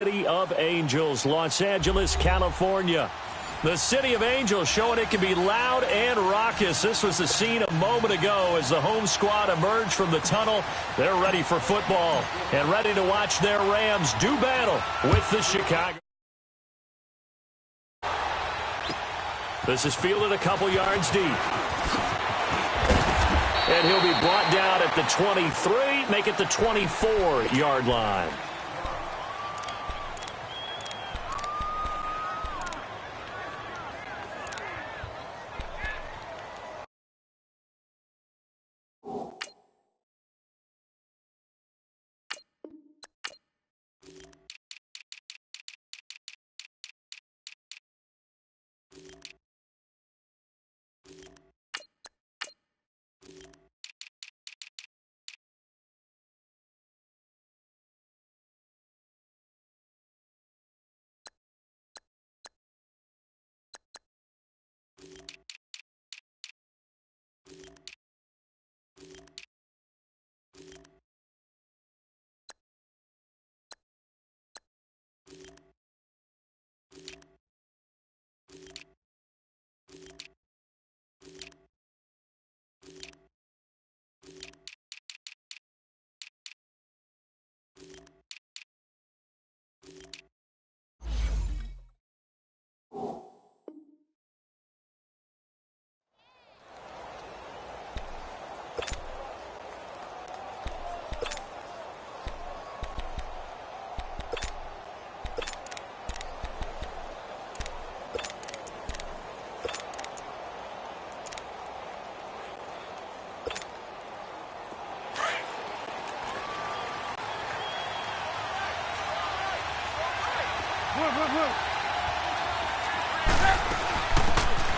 City of Angels, Los Angeles, California. The City of Angels showing it can be loud and raucous. This was the scene a moment ago as the home squad emerged from the tunnel. They're ready for football and ready to watch their Rams do battle with the Chicago. This is fielded a couple yards deep. And he'll be brought down at the 23, make it the 24-yard line.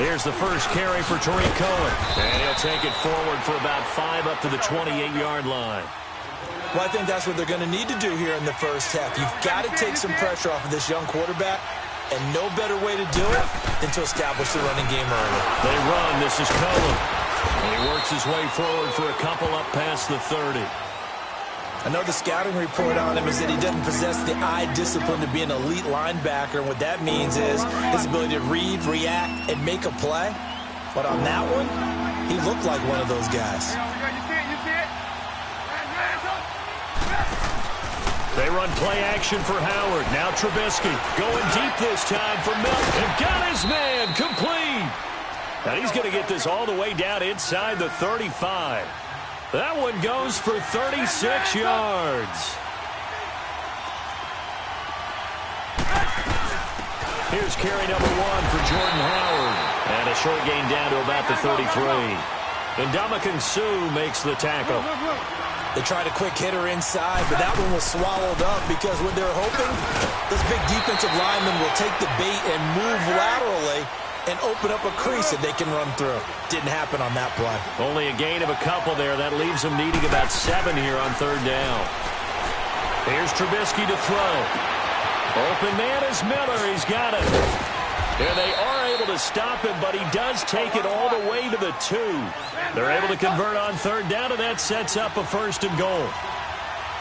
Here's the first carry for Tariq Cohen. And he'll take it forward for about 5 up to the 28-yard line. Well, I think that's what they're going to need to do here in the first half. You've got to take some pressure off of this young quarterback, and no better way to do it than to establish the running game early. They run. This is Cohen. And he works his way forward for a couple up past the 30. I know the scouting report on him is that he doesn't possess the eye discipline to be an elite linebacker. And what that means is his ability to read, react, and make a play. But on that one, he looked like one of those guys. They run play action for Howard. Now Trubisky going deep this time for Milton. And got his man complete. And he's going to get this all the way down inside the 35. That one goes for 36 yards. Here's carry number 1 for Jordan Howard. And a short gain down to about the 33. And Ndamukong Suh makes the tackle. They tried a quick hitter inside, but that one was swallowed up because what they're hoping, this big defensive lineman will take the bait and move laterally and open up a crease that they can run through. Didn't happen on that play. Only a gain of a couple there. That leaves them needing about 7 here on 3rd down. Here's Trubisky to throw. Open man is Miller. He's got it. And they are able to stop him, but he does take it all the way to the 2. They're able to convert on 3rd down, and that sets up a 1st and goal.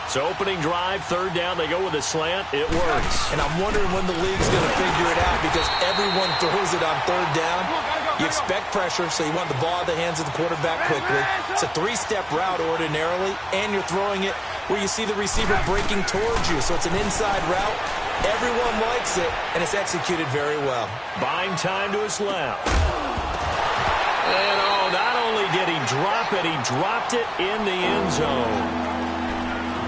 So opening drive, 3rd down, they go with a slant. It works. And I'm wondering when the league's going to figure it out because everyone throws it on 3rd down. You expect pressure, so you want the ball in the hands of the quarterback quickly. It's a 3-step route ordinarily, and you're throwing it where you see the receiver breaking towards you. So it's an inside route. Everyone likes it, and it's executed very well. Buying time to his left. And, not only did he drop it, he dropped it in the end zone.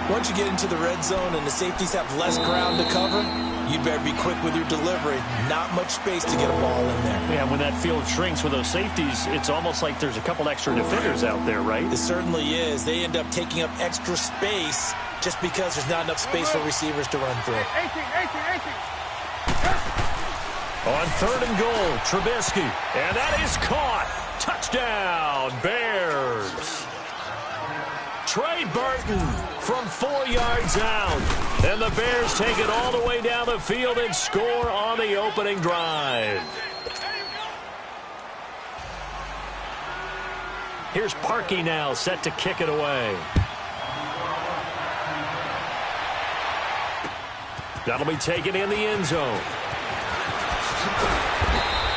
Once you get into the red zone and the safeties have less ground to cover, you better be quick with your delivery. Not much space to get a ball in there. Yeah, when that field shrinks with those safeties, it's almost like there's a couple extra defenders out there, right? It certainly is. They end up taking up extra space just because there's not enough space for receivers to run through. On 3rd and goal, Trubisky. And that is caught. Touchdown, Bears. Trey Burton from 4 yards out. And the Bears take it all the way down the field and score on the opening drive. Here's Parkey now set to kick it away. That'll be taken in the end zone.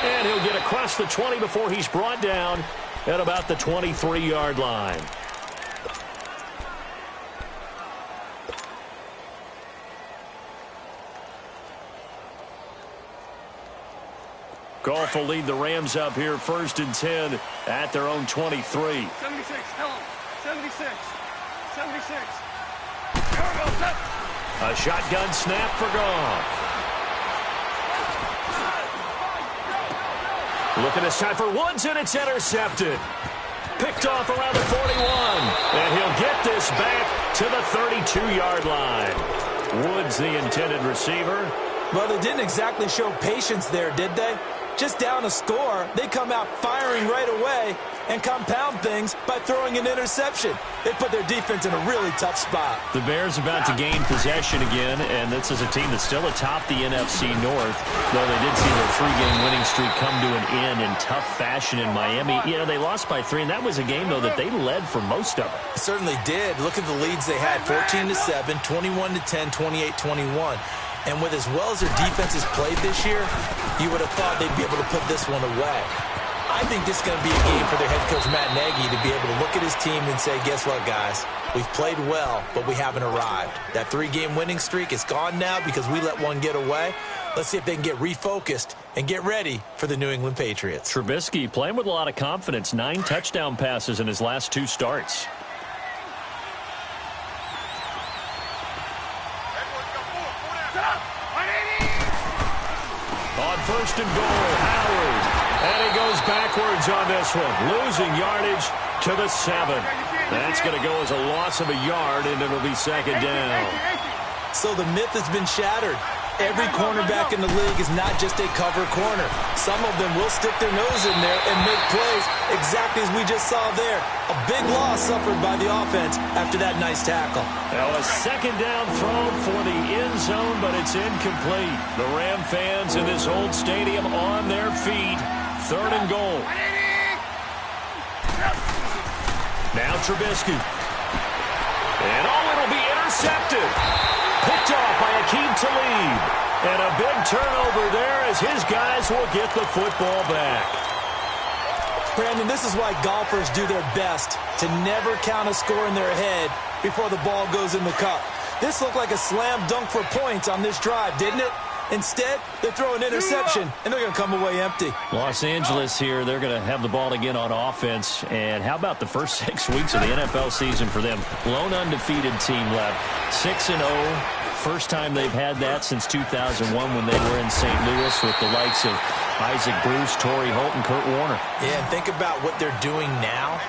And he'll get across the 20 before he's brought down at about the 23-yard line. Goff will lead the Rams up here 1st and 10 at their own 23. 76, tell him. 76. 76. A shotgun snap for Goff. Looking this time for Woods, and it's intercepted. Picked off around the 41. And he'll get this back to the 32-yard line. Woods, the intended receiver. Well, they didn't exactly show patience there, did they? Just down a score, they come out firing right away and compound things by throwing an interception. They put their defense in a really tough spot. The Bears about to gain possession again, and this is a team that's still atop the NFC North, though they did see their 3-game winning streak come to an end in tough fashion in Miami. You know, they lost by 3, and that was a game, though, that they led for most of it. Certainly did. Look at the leads they had, 14-7, 21-10, 28-21. And with as well as their defense has played this year, you would have thought they'd be able to put this one away. I think this is going to be a game for their head coach, Matt Nagy, to be able to look at his team and say, guess what, guys? We've played well, but we haven't arrived. That 3-game winning streak is gone now because we let one get away. Let's see if they can get refocused and get ready for the New England Patriots. Trubisky playing with a lot of confidence. 9 touchdown passes in his last 2 starts. On 1st and goal, Howard. And he goes backwards on this one, losing yardage to the 7. That's going to go as a loss of a yard, and it'll be 2nd down. So the myth has been shattered. Every cornerback in the league is not just a cover corner. Some of them will stick their nose in there and make plays exactly as we just saw there. A big loss suffered by the offense after that nice tackle. Now a 2nd down throw for the end zone, but it's incomplete. The Ram fans in this old stadium on their feet. 3rd and goal. Now Trubisky. And it'll be intercepted. Picked off by Akeem Talib. And a big turnover there as his guys will get the football back. Brandon, this is why golfers do their best to never count a score in their head before the ball goes in the cup. This looked like a slam dunk for points on this drive, didn't it? Instead, they throw an interception, and they're going to come away empty. Los Angeles here, they're going to have the ball again on offense. And how about the first 6 weeks of the NFL season for them? Lone undefeated team left. 6-0. First time they've had that since 2001 when they were in St. Louis with the likes of Isaac Bruce, Torrey Holt, and Kurt Warner. Yeah, and think about what they're doing now.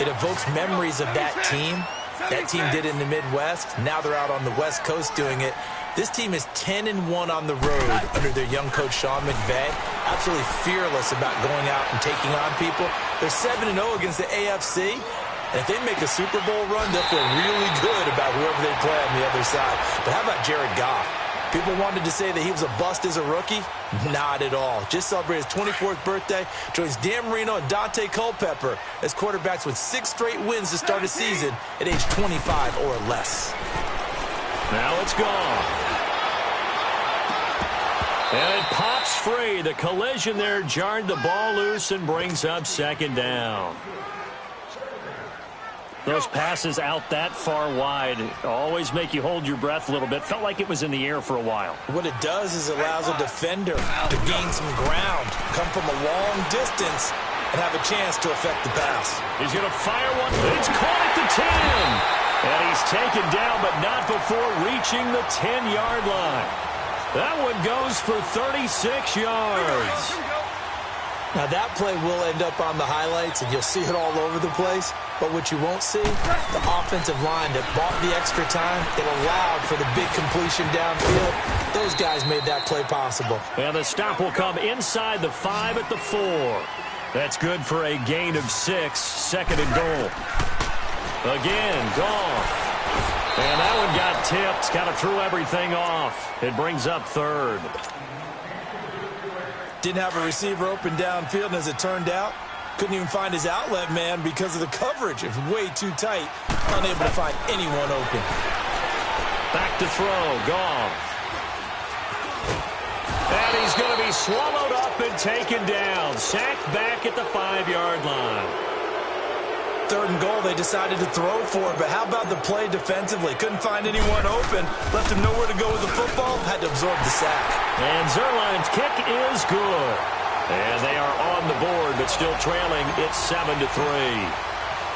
It evokes memories of that team. That team did it in the Midwest. Now they're out on the West Coast doing it. This team is 10-1 on the road under their young coach, Sean McVay. Absolutely fearless about going out and taking on people. They're 7-0 against the AFC. And if they make a Super Bowl run, they'll feel really good about whoever they play on the other side. But how about Jared Goff? People wanted to say that he was a bust as a rookie. Not at all. Just celebrated his 24th birthday. Joins Dan Marino and Dante Culpepper as quarterbacks with 6 straight wins to start a season at age 25 or less. Now it's gone. And it pops free. The collision there jarred the ball loose and brings up 2nd down. Those passes out that far wide always make you hold your breath a little bit. Felt like it was in the air for a while. What it does is it allows a defender to gain some ground, come from a long distance, and have a chance to affect the pass. He's going to fire one. It's caught at the 10. And he's taken down, but not before reaching the 10-yard line. That one goes for 36 yards. Now, that play will end up on the highlights, and you'll see it all over the place. But what you won't see, the offensive line that bought the extra time, that allowed for the big completion downfield, those guys made that play possible. And the stop will come inside the 5 at the 4. That's good for a gain of 6, 2nd and goal. Again, Goff. And that one got tipped, kind of threw everything off. It brings up 3rd. Didn't have a receiver open downfield, and as it turned out, couldn't even find his outlet man because of the coverage. It was way too tight. Unable to find anyone open. Back to throw. Goff. He's swallowed up and taken down. Sacked back at the 5-yard line. 3rd and goal, they decided to throw for it, but how about the play defensively? Couldn't find anyone open, left him nowhere to go with the football, had to absorb the sack. And Zerline's kick is good. And they are on the board, but still trailing. It's 7-3.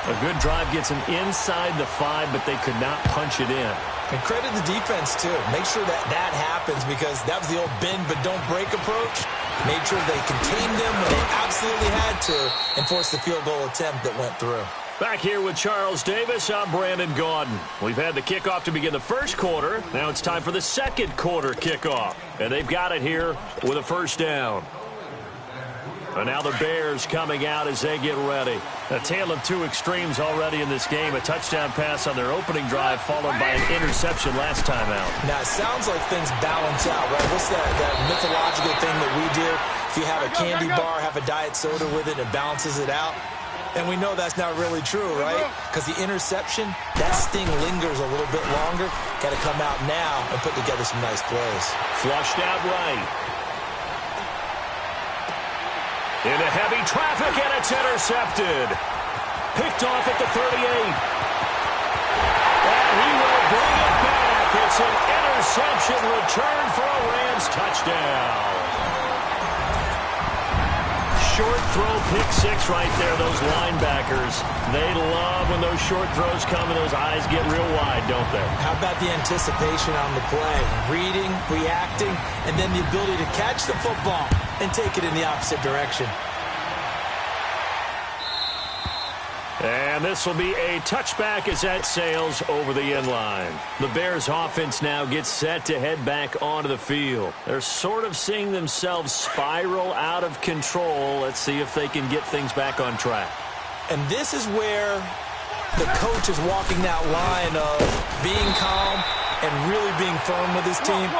A good drive gets them inside the 5, but they could not punch it in. And credit the defense, too. Make sure that happens, because that was the old bend but don't break approach. Made sure they contained them when they absolutely had to and forced the field goal attempt that went through. Back here with Charles Davis, I'm Brandon Gaudin. We've had the kickoff to begin the first quarter. Now it's time for the second quarter kickoff. And they've got it here with a first down. And now the Bears coming out as they get ready. A tale of two extremes already in this game. A touchdown pass on their opening drive followed by an interception last time out. Now, it sounds like things balance out, right? What's that mythological thing that we do? If you have a candy bar, have a diet soda with it, it balances it out. And we know that's not really true, right? Because the interception, that sting lingers a little bit longer. Got to come out now and put together some nice plays. Flushed out right. Into heavy traffic, and it's intercepted. Picked off at the 38. And he will bring it back. It's an interception return for a Rams touchdown. Short throw, pick 6 right there, those linebackers. They love when those short throws come and those eyes get real wide, don't they? How about the anticipation on the play? Reading, reacting, and then the ability to catch the football and take it in the opposite direction. And this will be a touchback as that sails over the end line. The Bears offense now gets set to head back onto the field. They're sort of seeing themselves spiral out of control. Let's see if they can get things back on track. And this is where the coach is walking that line of being calm and really being firm with his team.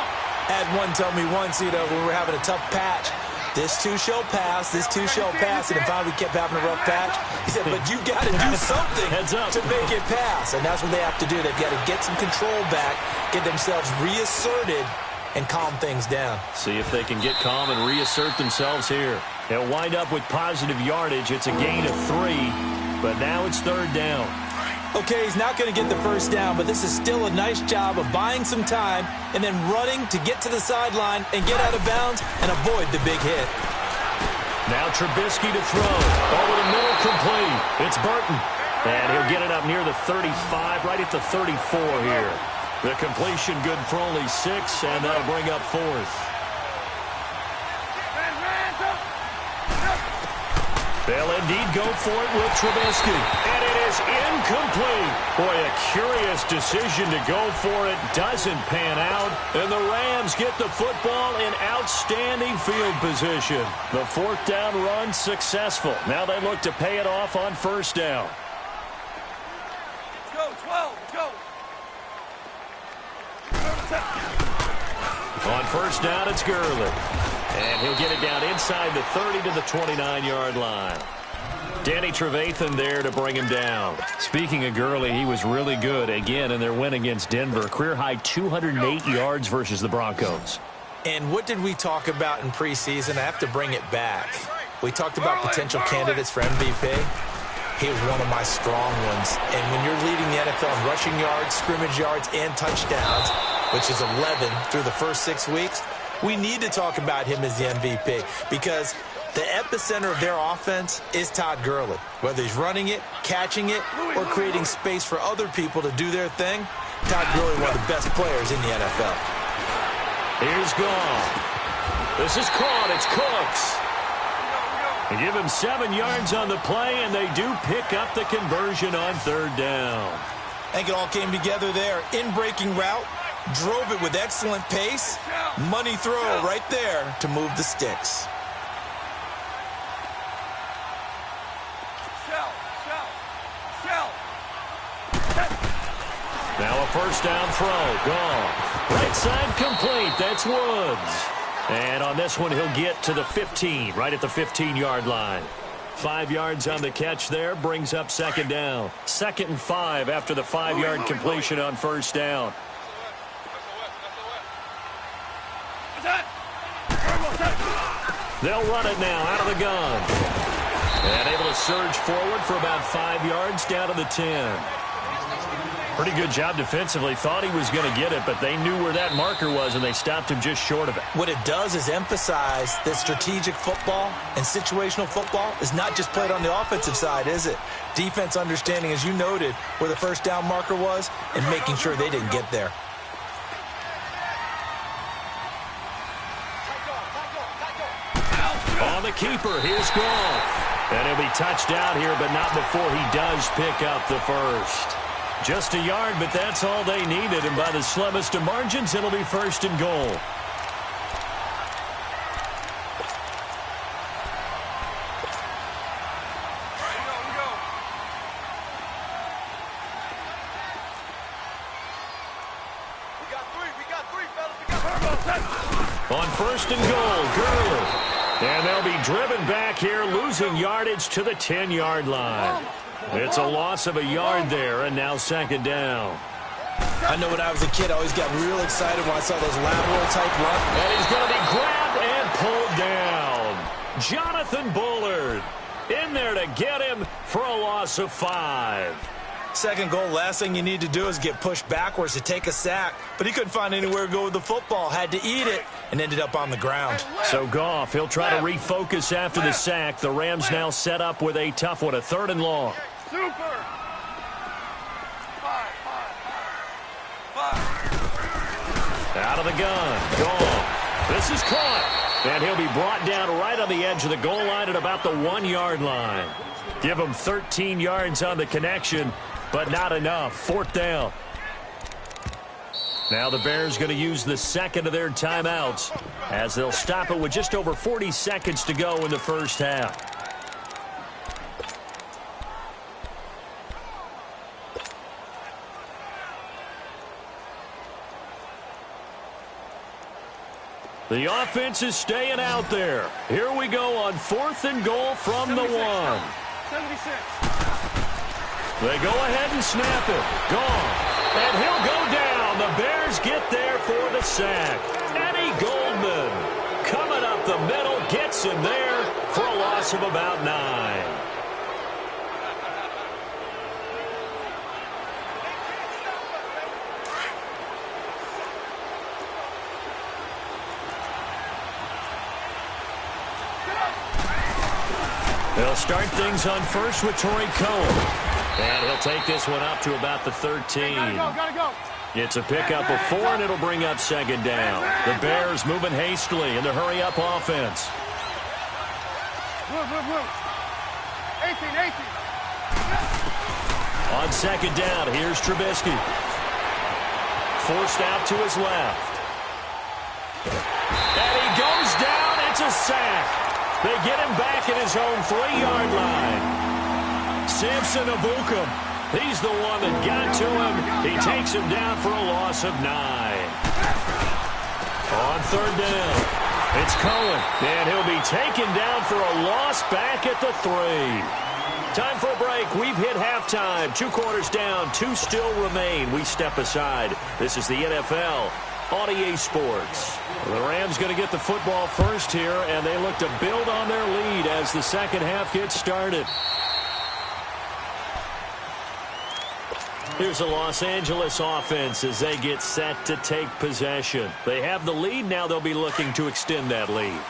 I had one tell me once, when we were having a tough patch, this too shall pass, this too shall pass, and if finally we kept having a rough patch, he said, but you got to do something to make it pass, and that's what they have to do. They've got to get some control back, get themselves reasserted, and calm things down. See if they can get calm and reassert themselves here. They'll wind up with positive yardage. It's a gain of 3, but now it's 3rd down. Okay, he's not going to get the first down, but this is still a nice job of buying some time and then running to get to the sideline and get out of bounds and avoid the big hit. Now Trubisky to throw. Over the middle, complete. It's Burton. And he'll get it up near the 35, right at the 34 here. The completion good for only 6, and that'll bring up 4th. They'll indeed go for it with Trubisky. And it is incomplete. Boy, a curious decision to go for it. Doesn't pan out. And the Rams get the football in outstanding field position. The 4th down run successful. Now they look to pay it off on 1st down. Go, 12, go. On 1st down, it's Gurley. And he'll get it down inside the 30 to the 29-yard line. Danny Trevathan there to bring him down. Speaking of Gurley, he was really good again in their win against Denver. Career-high 208 yards versus the Broncos. And what did we talk about in preseason? I have to bring it back. We talked about potential candidates for MVP. He was one of my strong ones. And when you're leading the NFL in rushing yards, scrimmage yards, and touchdowns, which is 11 through the first 6 weeks, we need to talk about him as the MVP because the epicenter of their offense is Todd Gurley. Whether he's running it, catching it, or creating space for other people to do their thing, Todd Gurley is one of the best players in the NFL. Here's Goff. This is caught. It's Cooks. They give him 7 yards on the play, and they do pick up the conversion on 3rd down. I think it all came together there. In-breaking route. Drove it with excellent pace. Money throw right there to move the sticks. Now a 1st down throw. Gone. Right side complete. That's Woods. And on this one, he'll get to the 15, right at the 15-yard line. 5 yards on the catch there, brings up 2nd down. 2nd and 5 after the 5-yard completion on 1st down. They'll run it now out of the gun. And able to surge forward for about 5 yards down to the 10. Pretty good job defensively. Thought he was going to get it, but they knew where that marker was, and they stopped him just short of it. What it does is emphasize that strategic football and situational football is not just played on the offensive side, is it? Defense understanding, as you noted, where the first down marker was and making sure they didn't get there. On the keeper, here's Goff. And he'll be touched out here, but not before he does pick up the first. Just a yard, but that's all they needed. And by the slimmest of margins, it'll be first and goal. On first and goal, Gurley. And they'll be driven back here, losing yardage to the 10-yard line. It's a loss of a yard there, and now second down. I know when I was a kid, I always got real excited when I saw those lateral-type runs. And he's going to be grabbed and pulled down. Jonathan Bullard in there to get him for a loss of 5. Second goal, last thing you need to do is get pushed backwards to take a sack. But he couldn't find anywhere to go with the football, had to eat it, and ended up on the ground. So Goff, he'll try to refocus after the sack. The Rams now set up with a tough one, a 3rd and long. Super. 5. Out of the gun, Goff. This is caught. And he'll be brought down right on the edge of the goal line at about the 1-yard line. Give him 13 yards on the connection, but not enough. 4th down. Now the Bears going to use the second of their timeouts as they'll stop it with just over 40 seconds to go in the first half. The offense is staying out there. Here we go on 4th and goal from the 1. 76. They go ahead and snap it. Gone. And he'll go down. The Bears get there for the sack. Eddie Goldman coming up the middle, gets him there for a loss of about 9. They'll start things on first with Torrey Cohen. And he'll take this one up to about the 13. Gotta go. It's a pickup of 4, and it'll bring up second down. The Bears moving hastily in the hurry-up offense. Move. 18. On second down, here's Trubisky. Forced out to his left. And he goes down. It's a sack. They get him back at his own 3-yard line. Samson Abukum, he's the one that got to him. He takes him down for a loss of 9. On third down, it's Cohen, and he'll be taken down for a loss back at the 3. Time for a break. We've hit halftime. 2 quarters down, 2 still remain. We step aside. This is the NFL on EA Sports. The Rams going to get the football first here, and they look to build on their lead as the second half gets started. Here's a Los Angeles offense as they get set to take possession. They have the lead. Now they'll be looking to extend that lead.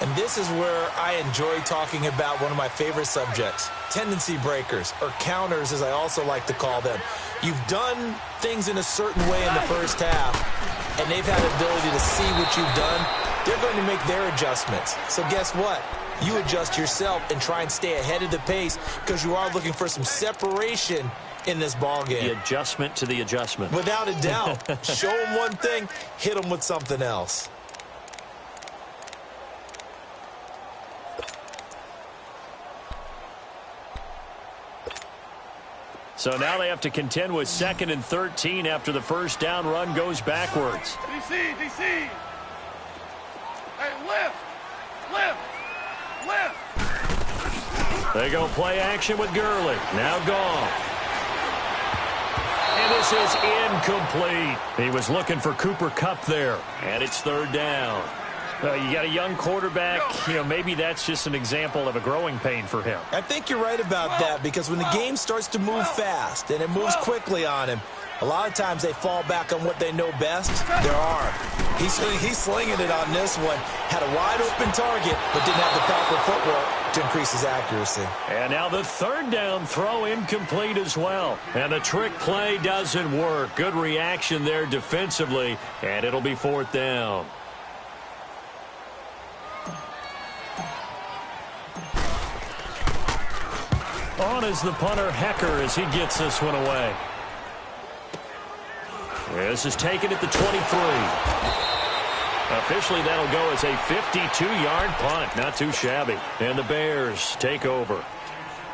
And this is where I enjoy talking about one of my favorite subjects, tendency breakers, or counters as I also like to call them. You've done things in a certain way in the first half, and they've had the ability to see what you've done. They're going to make their adjustments. So guess what? You adjust yourself and try and stay ahead of the pace because you are looking for some separation in this ball game. The adjustment to the adjustment. Without a doubt. Show them one thing, hit them with something else. So now they have to contend with 2nd and 13 after the first down run goes backwards. DC. Hey, lift. They go play action with Gurley. Now Goff. And this is incomplete. He was looking for Cooper Kupp there. And it's 3rd down. You got a young quarterback. Maybe that's just an example of a growing pain for him. I think you're right about that, because when the game starts to move fast and it moves quickly on him, a lot of times they fall back on what they know best, their arm. He's slinging it on this one. Had a wide open target, but didn't have the proper footwork to increase his accuracy. And now the third down throw incomplete as well. And the trick play doesn't work. Good reaction there defensively, and it'll be fourth down. On is the punter, Hecker, as he gets this one away. This is taken at the 23. Officially, that'll go as a 52-yard punt. Not too shabby. And the Bears take over.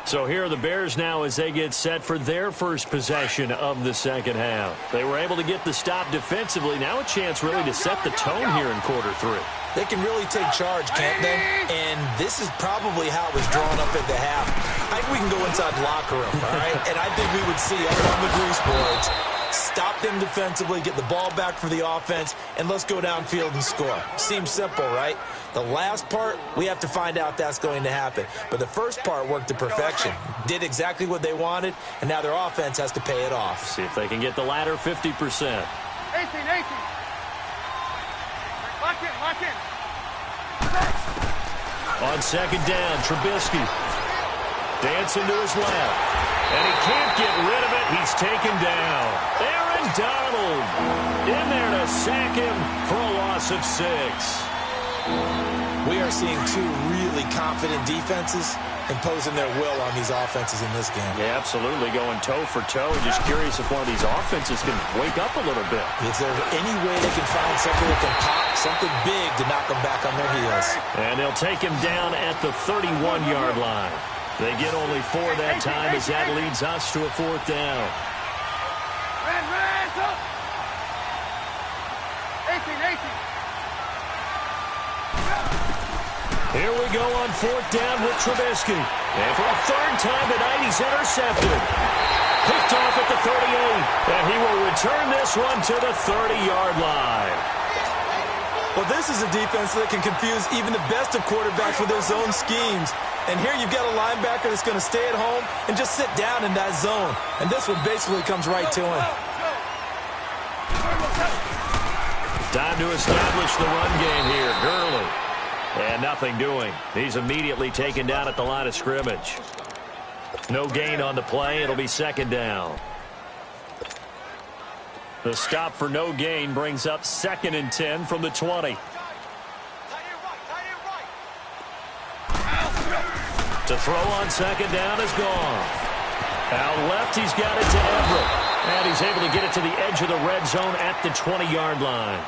So here are the Bears now as they get set for their first possession of the second half. They were able to get the stop defensively. Now a chance really to set the tone here in quarter three. They can really take charge, can't they? And this is probably how it was drawn up at the half. I think we can go inside the locker room, all right? And I think we would see up on the grease boards, stop them defensively, get the ball back for the offense, and let's go downfield and score. Seems simple, right? The last part, we have to find out if that's going to happen. But the first part worked to perfection. Did exactly what they wanted, and now their offense has to pay it off. See if they can get the latter 50%. 18. Lock in. On second down, Trubisky dancing to his left. And he can't get rid of it. He's taken down. Aaron Donald in there to sack him for a loss of 6. We are seeing two really confident defenses imposing their will on these offenses in this game. Yeah, absolutely, going toe for toe. Just curious if one of these offenses can wake up a little bit. Is there any way they can find something that can pop, something big to knock them back on their heels? And they'll take him down at the 31-yard line. They get only 4 that time as that leads us to a fourth down. Ran, go! 18. Here we go on fourth down with Trubisky. And for a third time tonight, he's intercepted. Picked off at the 38. And he will return this one to the 30-yard line. Well, this is a defense that can confuse even the best of quarterbacks with their zone schemes. And here you've got a linebacker that's going to stay at home and just sit down in that zone. And this one basically comes right to him. Time to establish the run game here. Gurley. And nothing doing. He's immediately taken down at the line of scrimmage. No gain on the play. It'll be second down. The stop for no gain brings up 2nd and 10 from the 20. To throw on second down is gone. Out left, he's got it to Everett. And he's able to get it to the edge of the red zone at the 20-yard line.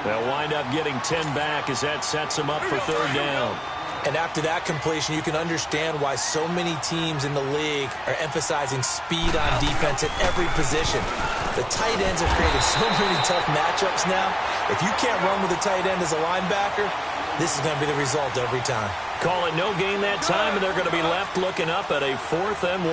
They'll wind up getting 10 back as that sets them up for third down. And after that completion, you can understand why so many teams in the league are emphasizing speed on defense at every position. The tight ends have created so many tough matchups now. If you can't run with a tight end as a linebacker, this is going to be the result every time. Call it no gain that time, and they're going to be left looking up at a 4th and 1.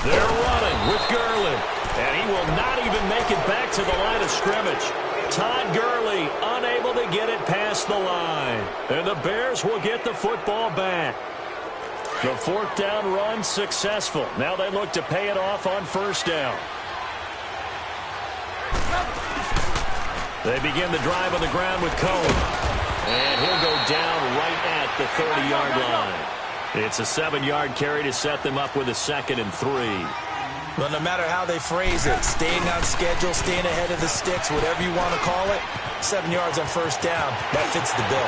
They're running with Gurley. And he will not even make it back to the line of scrimmage. Todd Gurley unable to get it past the line. And the Bears will get the football back. The fourth down run successful. Now they look to pay it off on first down. They begin the drive on the ground with Cohen. And he'll go down right at the 30-yard line. It's a 7-yard carry to set them up with a 2nd and 3. Well, no matter how they phrase it, staying on schedule, staying ahead of the sticks, whatever you want to call it, 7 yards on first down, that fits the bill.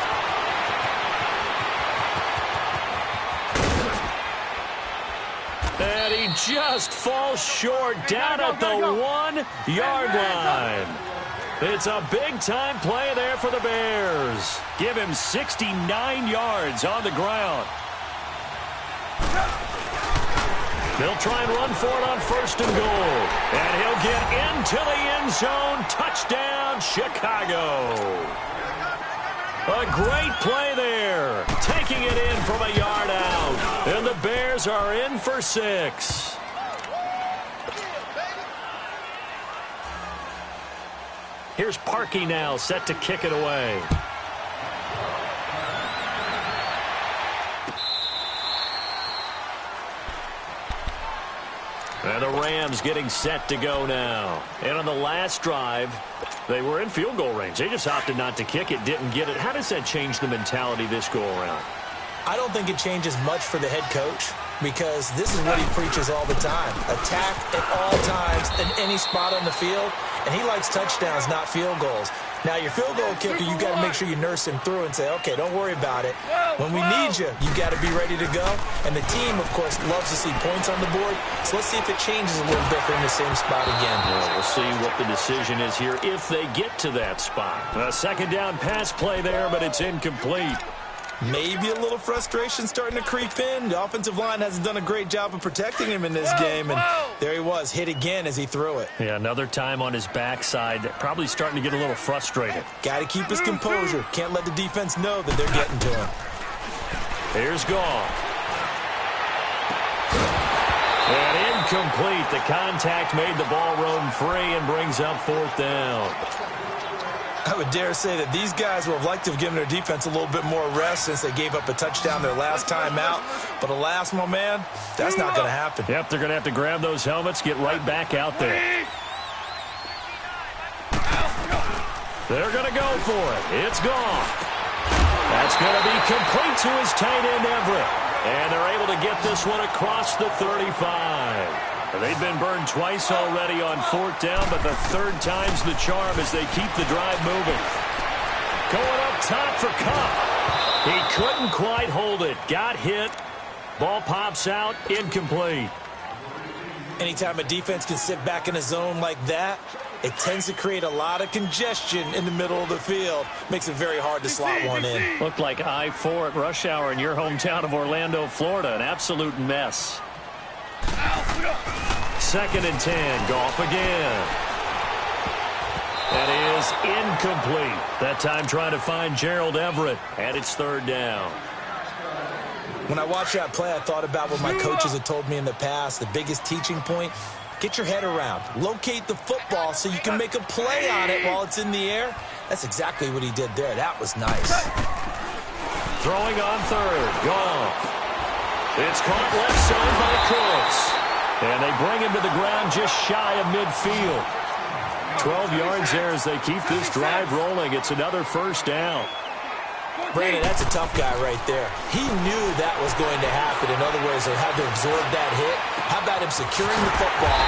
And he just falls short down at the 1-yard line. It's a big-time play there for the Bears. Give him 69 yards on the ground. They'll try and run for it on 1st and goal. And he'll get into the end zone. Touchdown, Chicago. A great play there. Taking it in from a yard out. And the Bears are in for 6. Here's Parkey now, set to kick it away. And the Rams getting set to go now. And on the last drive, they were in field goal range. They just opted not to kick it, didn't get it. How does that change the mentality this go-around? I don't think it changes much for the head coach because this is what he preaches all the time. Attack at all times in any spot on the field, and he likes touchdowns, not field goals. Now, your field goal kicker, you got to make sure you nurse him through and say, okay, don't worry about it. When we need you, you got to be ready to go. And the team, of course, loves to see points on the board. So let's see if it changes a little bit in the same spot again. Well, we'll see what the decision is here if they get to that spot. A second down pass play there, but it's incomplete. Maybe a little frustration starting to creep in. The offensive line hasn't done a great job of protecting him in this game, and there he was, hit again as he threw it. Yeah, another time on his backside, probably starting to get a little frustrated. Got to keep his composure. Can't let the defense know that they're getting to him. Here's Goff. And incomplete. The contact made the ball roam free and brings up fourth down. I would dare say that these guys would have liked to have given their defense a little bit more rest since they gave up a touchdown their last time out. But alas, my man, that's not going to happen. Yep, they're going to have to grab those helmets, get right back out there. They're going to go for it. It's gone. That's going to be complete to his tight end, Everett. And they're able to get this one across the 35. They've been burned twice already on fourth down, but the third time's the charm as they keep the drive moving. Going up top for Kupp. He couldn't quite hold it. Got hit. Ball pops out. Incomplete. Anytime a defense can sit back in a zone like that, it tends to create a lot of congestion in the middle of the field. Makes it very hard to slot one in. Looked like I-4 at rush hour in your hometown of Orlando, Florida. An absolute mess. Second and 10. Goff again. That is incomplete. That time trying to find Gerald Everett. And it's third down. When I watched that play, I thought about what my coaches had told me in the past. The biggest teaching point, get your head around. Locate the football so you can make a play on it while it's in the air. That's exactly what he did there. That was nice. Throwing on third. Goff. It's caught left side by Cooks. And they bring him to the ground just shy of midfield. 12 yards there as they keep this drive rolling. It's another first down. Brandon, that's a tough guy right there. He knew that was going to happen. In other words, they had to absorb that hit. How about him securing the football,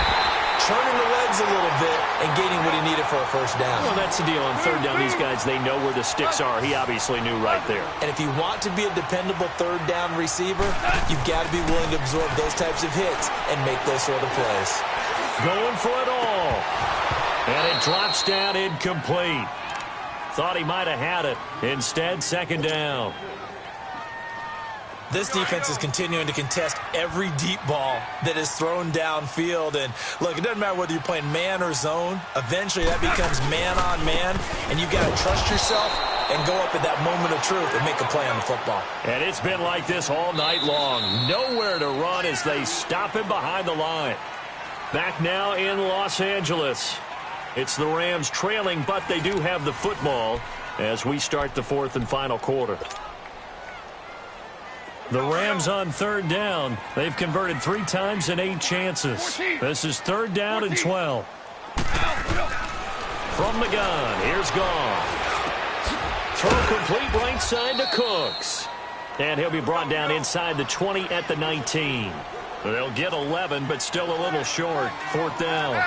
turning the legs a little bit, and gaining what he needed for a first down? Well, that's the deal. On third down, these guys, they know where the sticks are. He obviously knew right there. And if you want to be a dependable third down receiver, you've got to be willing to absorb those types of hits and make those sort of plays. Going for it all. And it drops down incomplete. Thought he might have had it. Instead, second down. This defense is continuing to contest every deep ball that is thrown downfield. And, look, it doesn't matter whether you're playing man or zone. Eventually, that becomes man-on-man, and you've got to trust yourself and go up at that moment of truth and make a play on the football. And it's been like this all night long. Nowhere to run as they stop him behind the line. Back now in Los Angeles. It's the Rams trailing, but they do have the football as we start the fourth and final quarter. The Rams on third down. They've converted 3 times in 8 chances. This is third down and 12. From the gun, here's Goff. Throw complete right side to Cooks. And he'll be brought down inside the 20 at the 19. They'll get 11, but still a little short. Fourth down.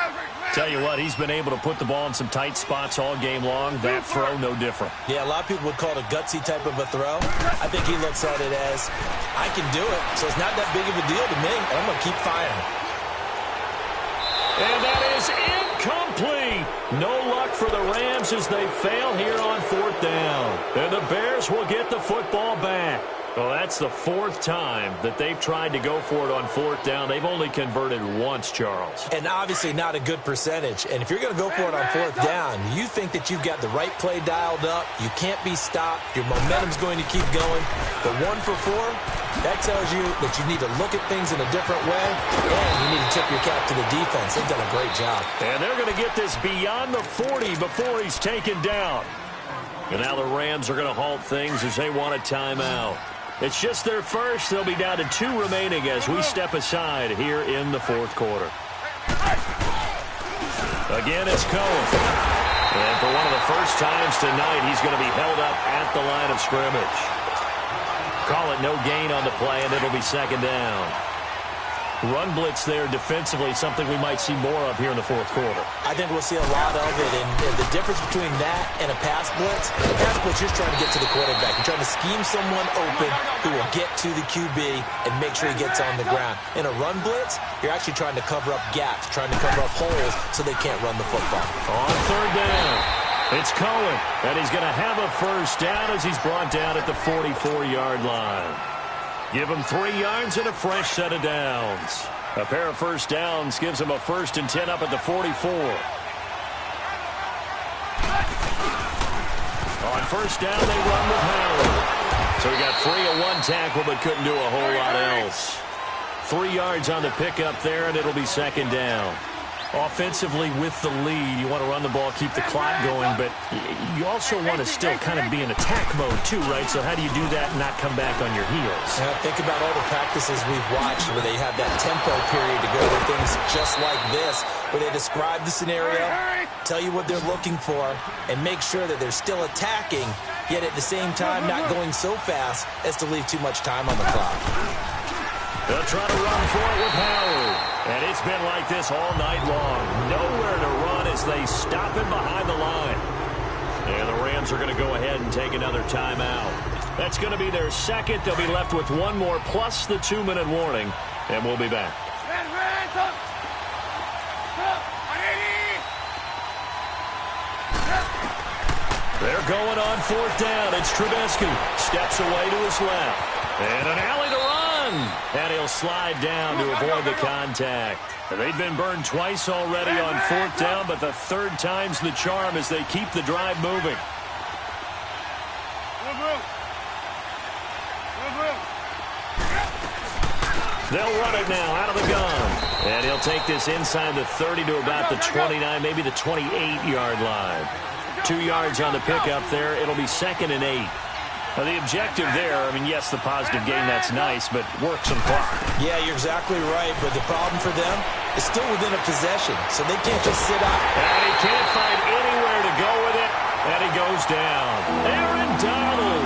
Tell you what, he's been able to put the ball in some tight spots all game long. That throw, no different. Yeah, a lot of people would call it a gutsy type of a throw. I think he looks at it as, I can do it, so it's not that big of a deal to me, and I'm going to keep firing. And that is incomplete. No luck for the Rams as they fail here on fourth down. And the Bears will get the football back. Well, that's the fourth time that they've tried to go for it on fourth down. They've only converted once, Charles. And obviously not a good percentage. And if you're going to go for it on fourth down, you think that you've got the right play dialed up. You can't be stopped. Your momentum's going to keep going. But 1 for 4, that tells you that you need to look at things in a different way, and you need to tip your cap to the defense. They've done a great job. And they're going to get this beyond the 40 before he's taken down. And now the Rams are going to halt things as they want a timeout. It's just their first. They'll be down to 2 remaining as we step aside here in the fourth quarter. Again, it's Cohen. And for one of the first times tonight, he's going to be held up at the line of scrimmage. Call it no gain on the play, and it'll be second down. Run blitz there defensively, something we might see more of here in the fourth quarter. I think we'll see a lot of it, and the difference between that and a pass blitz, you're trying to get to the quarterback. You're trying to scheme someone open who will get to the QB and make sure he gets on the ground. In a run blitz, you're actually trying to cover up gaps, trying to cover up holes so they can't run the football. On third down, it's Cohen, and he's going to have a first down as he's brought down at the 44-yard line. Give him 3 yards and a fresh set of downs. A pair of first downs gives him a 1st and 10 up at the 44. On first down, they run with Howard. So he got free of 1 tackle but couldn't do a whole lot else. 3 yards on the pickup there, and it'll be second down. Offensively with the lead, you want to run the ball, keep the clock going, but you also want to still kind of be in attack mode too, right? So how do you do that and not come back on your heels? Think about all the practices we've watched where they have that tempo period to go with things just like this, where they describe the scenario, tell you what they're looking for, and make sure that they're still attacking, yet at the same time not going so fast as to leave too much time on the clock. They'll try to run for it with Howard. And it's been like this all night long. Nowhere to run as they stop him behind the line. And the Rams are going to go ahead and take another timeout. That's going to be their second. They'll be left with 1 more plus the 2-minute warning. And we'll be back. They're going on fourth down. It's Trubisky. Steps away to his left. And an alley to run. And he'll slide down to avoid the contact. They've been burned twice already on fourth down, but the 3rd time's the charm as they keep the drive moving. They'll run it now out of the gun. And he'll take this inside the 30 to about the 29, maybe the 28-yard line. 2 yards on the pickup there. It'll be 2nd and 8. Now, the objective there, I mean, yes, the positive gain, that's nice, but work some clock. Yeah, you're exactly right, but the problem for them is still within a possession, so they can't just sit out. And he can't find anywhere to go with it, and he goes down. Aaron Donald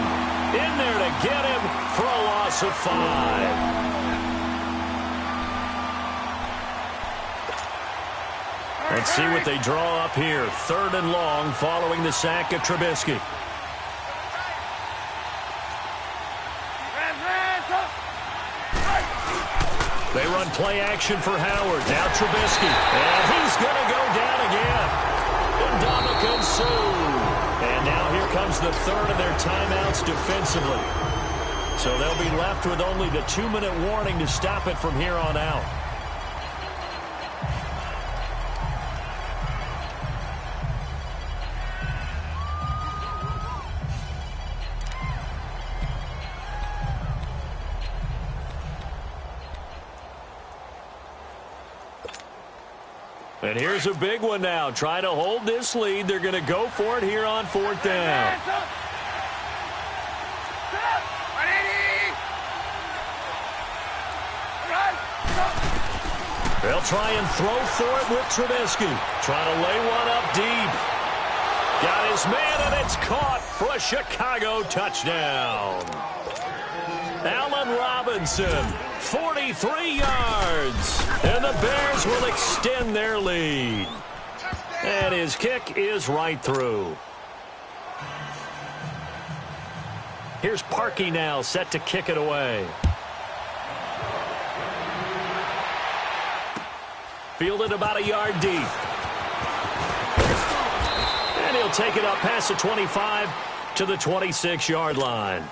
in there to get him for a loss of 5. Let's see what they draw up here. 3rd and long following the sack of Trubisky. They run play action for Howard. Now Trubisky. And he's going to go down again. Ndamukong Suh. And now here comes the 3rd of their timeouts defensively. So they'll be left with only the 2-minute warning to stop it from here on out. And here's a big one now. Trying to hold this lead. They're going to go for it here on fourth down. They'll try and throw for it with Trubisky. Trying to lay one up deep. Got his man, and it's caught for a Chicago touchdown. Allen Robinson, 43 yards. And the Bears will extend their lead. And his kick is right through. Here's Parkey now, set to kick it away. Fielded about a yard deep. And he'll take it up past the 25 to the 26-yard line.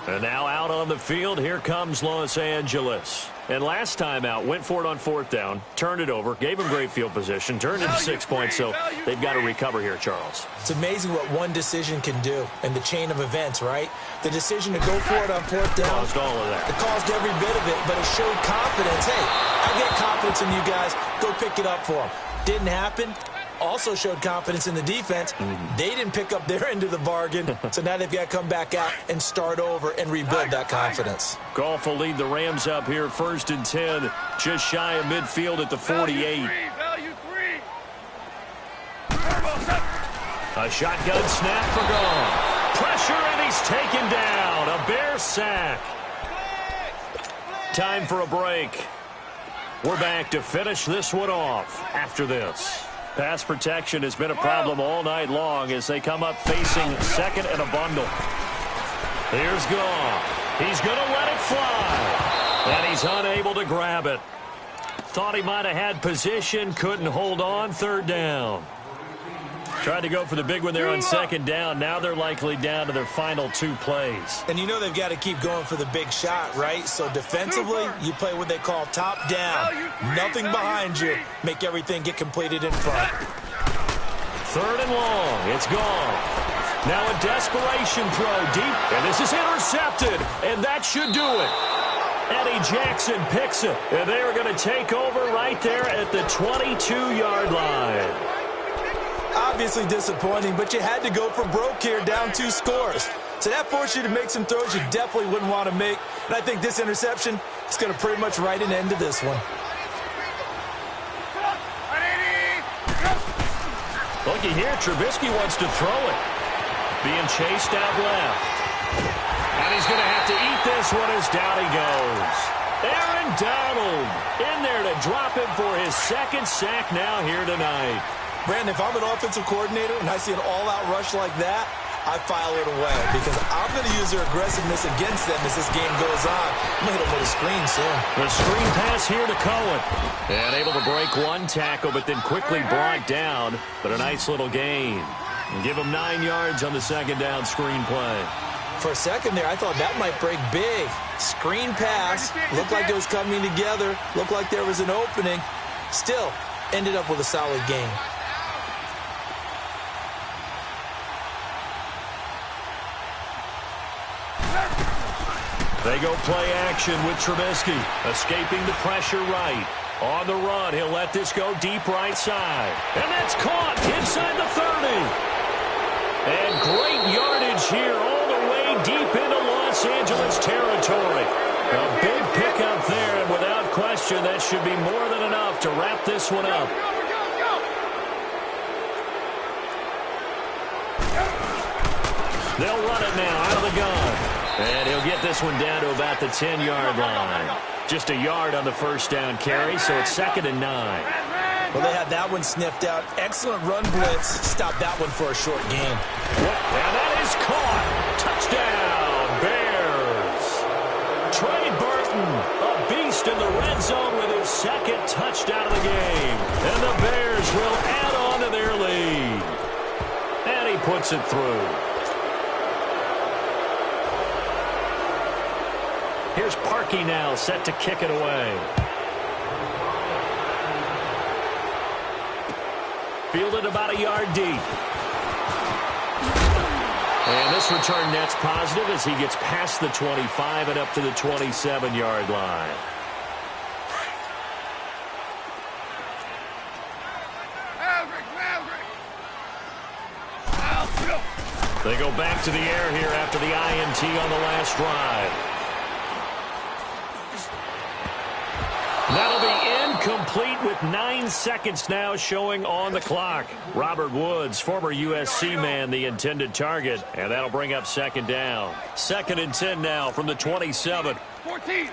And now out on the field, here comes Los Angeles. And last time out, went for it on 4th down, turned it over, gave him great field position, turned into 6 points, so they've got to recover here, Charles. It's amazing what one decision can do in the chain of events, right? The decision to go for it on 4th down. Caused all of that. It caused every bit of it, but it showed confidence. Hey, I get confidence in you guys. Go pick it up for them. Didn't happen. Also showed confidence in the defense. They didn't pick up their end of the bargain, so now they've got to come back out and start over and rebuild that confidence. Goff will lead the Rams up here, 1st and 10, just shy of midfield at the 48. Value three. A shotgun snap for Goff. Pressure, and he's taken down. A Bear sack. Time for a break. We're back to finish this one off after this. Pass protection has been a problem all night long as they come up facing 2nd and a bundle. Here's Goff. He's going to let it fly. And he's unable to grab it. Thought he might have had position, couldn't hold on, 3rd down. Tried to go for the big one there on 2nd down. Now they're likely down to their final 2 plays. And you know they've got to keep going for the big shot, right? So defensively, you play what they call top down. Nothing behind you. Make everything get completed in front. 3rd and long. It's gone. Now a desperation throw deep. And this is intercepted. And that should do it. Eddie Jackson picks it. And they are going to take over right there at the 22-yard line. Obviously disappointing, but you had to go for broke here, down 2 scores. So that forced you to make some throws you definitely wouldn't want to make. And I think this interception is going to pretty much write an end to this one. Looky here, Trubisky wants to throw it. Being chased out left. And he's going to have to eat this one as down he goes. Aaron Donald in there to drop him for his 2nd sack now here tonight. Brandon, if I'm an offensive coordinator and I see an all-out rush like that, I file it away because I'm going to use their aggressiveness against them as this game goes on. I'm going to hit them with a screen soon. The screen pass here to Cohen. And able to break 1 tackle, but then quickly brought down. But a nice little gain. And give him 9 yards on the 2nd down screen play. For a second there, I thought that might break big. Screen pass. Looked like it was coming together. Looked like there was an opening. Still, ended up with a solid game. They go play action with Trubisky, escaping the pressure right. On the run, he'll let this go deep right side. And that's caught inside the 30. And great yardage here all the way deep into Los Angeles territory. A big pickup there, and without question, that should be more than enough to wrap this one up. They'll run it now out of the gun. And he'll get this one down to about the 10-yard line. Just a yard on the 1st down carry, so it's 2nd and 9. Well, they had that one sniffed out. Excellent run blitz. Stop that one for a short gain. And that is caught. Touchdown, Bears. Trey Burton, a beast in the red zone with his 2nd touchdown of the game. And the Bears will add on to their lead. And he puts it through. Here's Parkey now, set to kick it away. Fielded about a yard deep. And this return net's positive as he gets past the 25 and up to the 27-yard line. They go back to the air here after the INT on the last drive. That'll be incomplete with 9 seconds now showing on the clock. Robert Woods, former USC man, the intended target. And that'll bring up 2nd down. 2nd and 10 now from the 27. 14.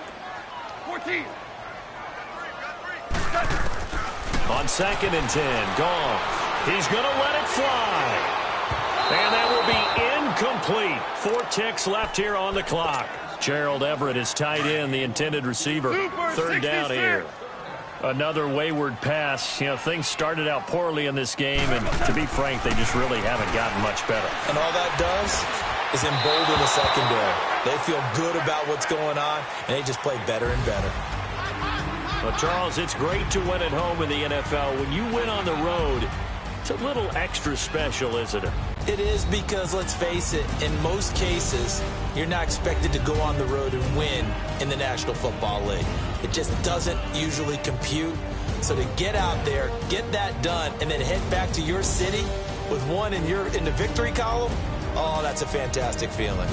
On 2nd and 10, Goff. He's going to let it fly. And that will be incomplete. 4 ticks left here on the clock. Gerald Everett is tied in, the intended receiver. 3rd down here. Another wayward pass. You know, things started out poorly in this game, and to be frank, they just really haven't gotten much better. And all that does, is embolden the secondary. They feel good about what's going on, and they just play better and better. Well, Charles, it's great to win at home in the NFL. When you win on the road, it's a little extra special, isn't it? It is because, let's face it, in most cases, you're not expected to go on the road and win in the National Football League. It just doesn't usually compute. So to get out there, get that done, and then head back to your city with one in the victory column, oh, that's a fantastic feeling.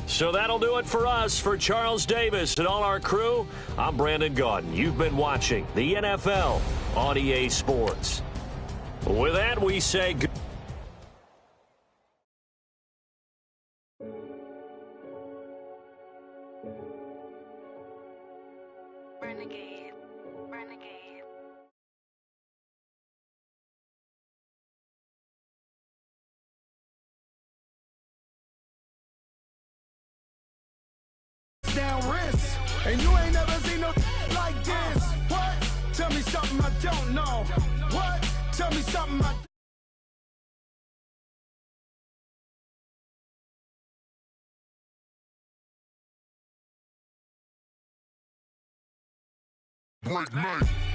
So that'll do it for us. For Charles Davis and all our crew, I'm Brandon Gaudin. You've been watching the NFL on EA Sports. With that, we say good. Renegade. Renegade. Down wrist, and you ain't never seen no like this. What? Tell me something I don't know. What? Tell me something I Black Knight.